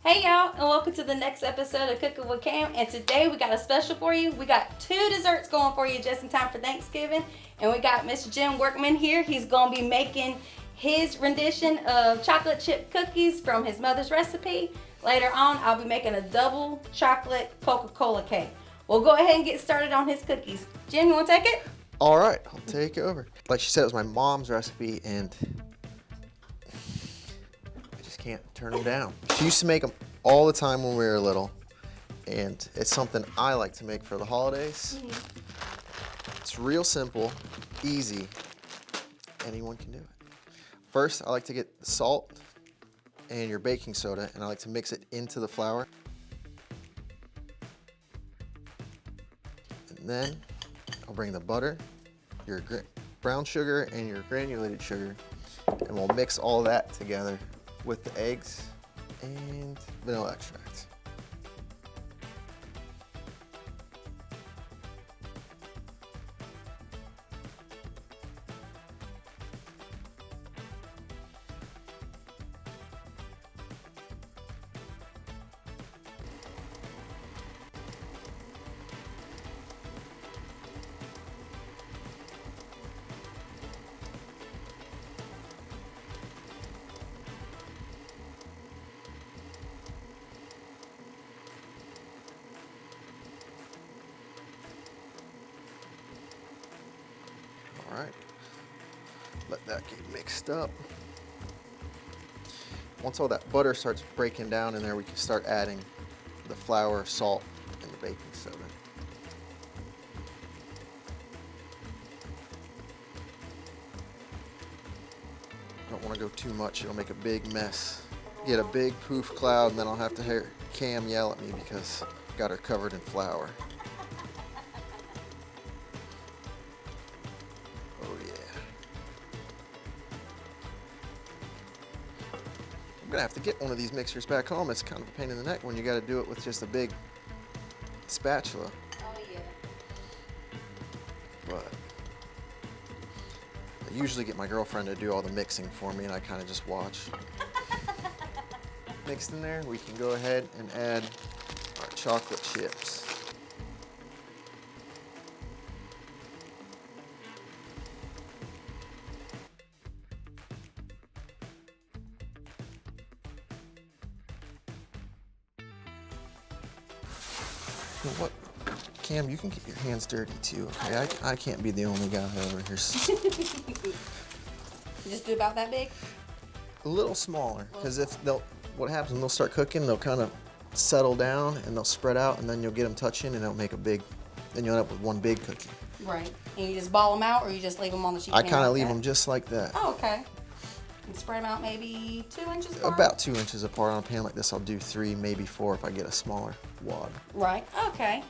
Hey y'all, and welcome to the next episode of Cooking with Cam. And today we got a special for you. We got 2 desserts going for you just in time for Thanksgiving. And we got Mr. Jim Workman here. He's going to be making his rendition of chocolate chip cookies from his mother's recipe. Later on, I'll be making a double chocolate Coca-Cola cake. We'll go ahead and get started on his cookies. Jim, you want to take it? All right, I'll take over. Like she said, it was my mom's recipe, and can't turn them down. She used to make them all the time when we were little, and it's something I like to make for the holidays. It's real simple, easy. Anyone can do it. First, I like to get the salt and your baking soda, and I like to mix it into the flour. And then I'll bring the butter, your brown sugar, and your granulated sugar, and we'll mix all that together with the eggs and vanilla extract. All right, let that get mixed up. Once all that butter starts breaking down in there, we can start adding the flour, salt, and the baking soda. Don't want to go too much, it'll make a big mess. Get a big poof cloud, and then I'll have to hear Cam yell at me because I got her covered in flour. I'm gonna have to get one of these mixers back home. It's kind of a pain in the neck when you got to do it with just a big spatula. Oh yeah. But I usually get my girlfriend to do all the mixing for me, and I kind of just watch. Mixed in there, we can go ahead and add our chocolate chips. You know what, Cam, you can get your hands dirty too, okay? I can't be the only guy over here. Just do about that big? A little smaller, because what happens when they'll start cooking, they'll kind of settle down and they'll spread out, and then you'll get them touching and they'll make then you'll end up with one big cookie. Right. And you just ball them out, or you just leave them on the sheet? I kind of leave them just like that. Oh, okay. And spread them out maybe 2 inches apart? About 2 inches apart. On a pan like this, I'll do 3, maybe 4 if I get a smaller wad. Right, okay.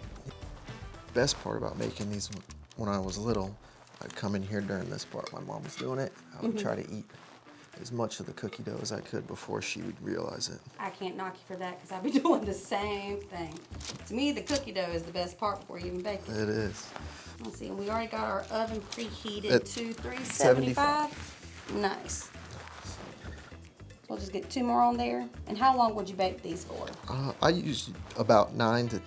Best part about making these when I was little, I'd come in here during this part. My mom was doing it. I would try to eat as much of the cookie dough as I could before she would realize it. I can't knock you for that because I'll be doing the same thing. To me, the cookie dough is the best part before you even bake it. It is. Let's see, we already got our oven preheated At to 375. Nice. We'll just get 2 more on there. And how long would you bake these for? I use about 9 to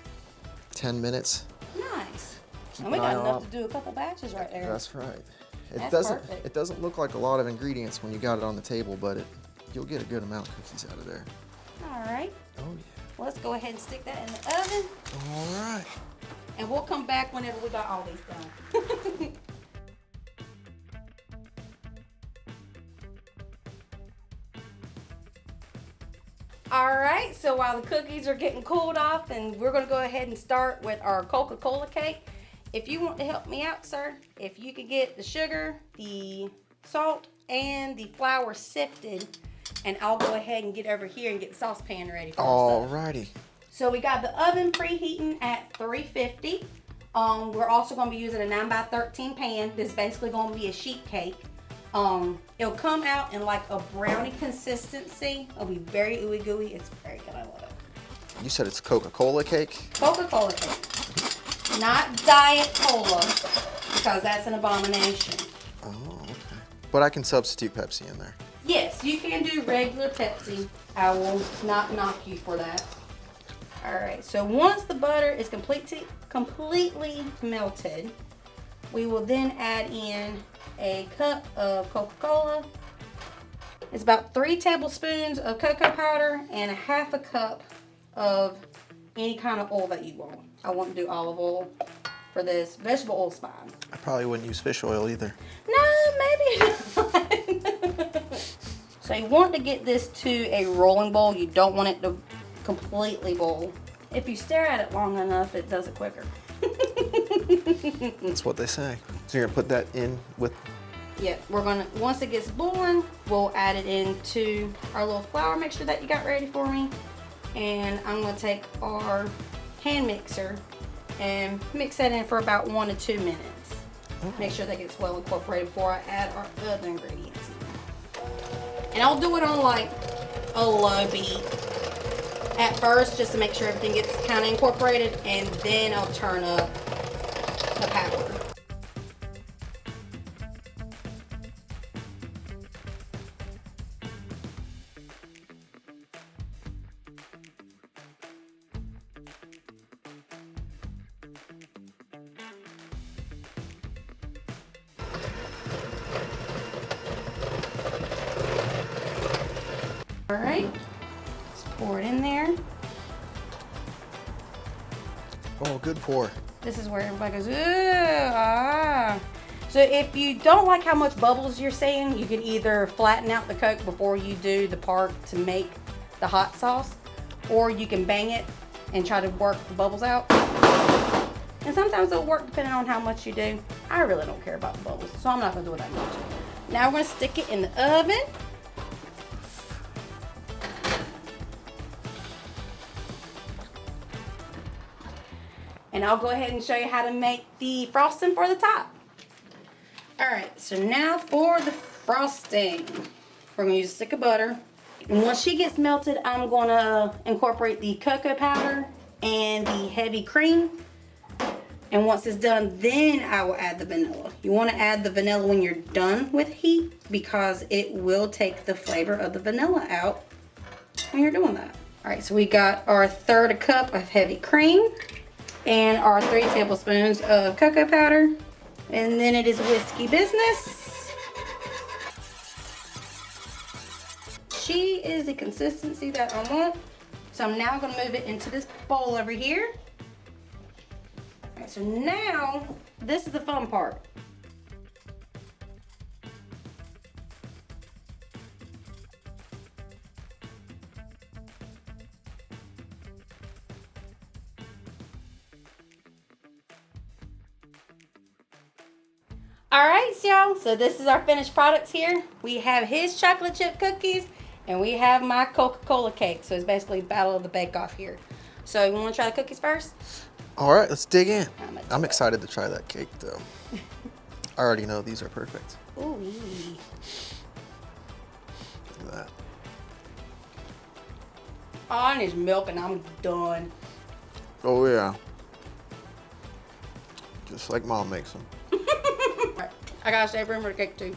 10 minutes. Nice. Keep And we an got eye enough on to do a couple batches right there. That's right. That's perfect. It doesn't look like a lot of ingredients when you got it on the table, but you'll get a good amount of cookies out of there. All right. Oh yeah. Well, let's go ahead and stick that in the oven. All right. And we'll come back whenever we got all these done. All right, so while the cookies are getting cooled off, and we're gonna go ahead and start with our Coca-Cola cake. If you want to help me out, sir, if you could get the sugar, the salt, and the flour sifted, and I'll go ahead and get over here and get the saucepan ready for All us. righty. So we got the oven preheating at 350. We're also going to be using a 9x13 pan. This is basically going to be a sheet cake. It'll come out in like a brownie consistency. It'll be very ooey gooey. It's very good. I love it. You said it's Coca-Cola cake? Coca-Cola cake. Not Diet Cola, because that's an abomination. Oh, okay. But I can substitute Pepsi in there. Yes, Yes, you can do regular Pepsi. I will not knock you for that. All right, so once the butter is completely melted, we will then add in a cup of Coca-Cola. It's about 3 tablespoons of cocoa powder and a half a cup of any kind of oil that you want. I want to do olive oil for this. Vegetable oil's fine. I probably wouldn't use fish oil either. No, maybe not. So you want to get this to a rolling boil. You don't want it to completely boil. If you stare at it long enough, it does it quicker. That's what they say. So you're gonna put that in with. Yeah, we're gonna, once it gets boiling, we'll add it into our little flour mixture that you got ready for me. And I'm gonna take our hand mixer and mix that in for about 1 to 2 minutes. Make sure that gets well incorporated before I add our other ingredients in. And I'll do it on like a low beat at first, just to make sure everything gets kind of incorporated, and then I'll turn up the power. All right, let's pour it in there. Oh, good pour. This is where everybody goes, ooh, ah. So if you don't like how much bubbles you're seeing, you can either flatten out the Coke before you do the part to make the hot sauce, or you can bang it and try to work the bubbles out. And sometimes it'll work depending on how much you do. I really don't care about the bubbles, so I'm not gonna do it that much. Now we're gonna stick it in the oven. And I'll go ahead and show you how to make the frosting for the top. All right, so now for the frosting. We're gonna use a stick of butter. And once she gets melted, I'm gonna incorporate the cocoa powder and the heavy cream. And once it's done, then I will add the vanilla. You wanna add the vanilla when you're done with heat, because it will take the flavor of the vanilla out when you're doing that. All right, so we got our 1/3 cup of heavy cream and our 3 tablespoons of cocoa powder. And then it is whiskey business. She is the consistency that I want. So I'm now gonna move it into this bowl over here. All right, so now, this is the fun part. All right, y'all, so this is our finished products here. We have his chocolate chip cookies and we have my Coca-Cola cake. So it's basically battle of the bake-off here. So you wanna try the cookies first? All right, let's dig in. I'm excited to try that cake though. I already know these are perfect. Ooh. Look at that. Oh, I need milk and I'm done. Oh yeah. Just like Mom makes them. I gotta save room for the cake too.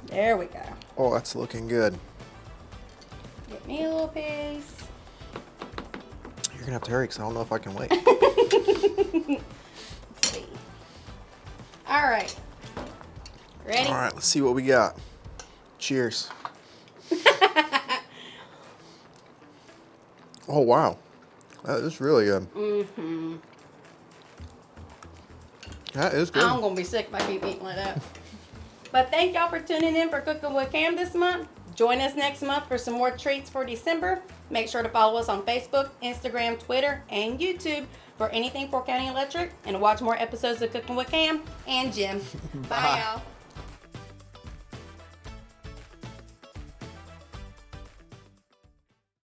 There we go. Oh, that's looking good. Get me a little piece. You're gonna have to hurry because I don't know if I can wait. Let's see. All right. Ready? All right, let's see what we got. Cheers. Oh wow, that is really good. Mm-hmm. That is good. I'm gonna be sick if I keep eating like that. But thank y'all for tuning in for Cooking with Cam this month. Join us next month for some more treats for December. Make sure to follow us on Facebook, Instagram, Twitter, and YouTube for anything Fork County Electric, and watch more episodes of Cooking with Cam and Jim. Bye y'all.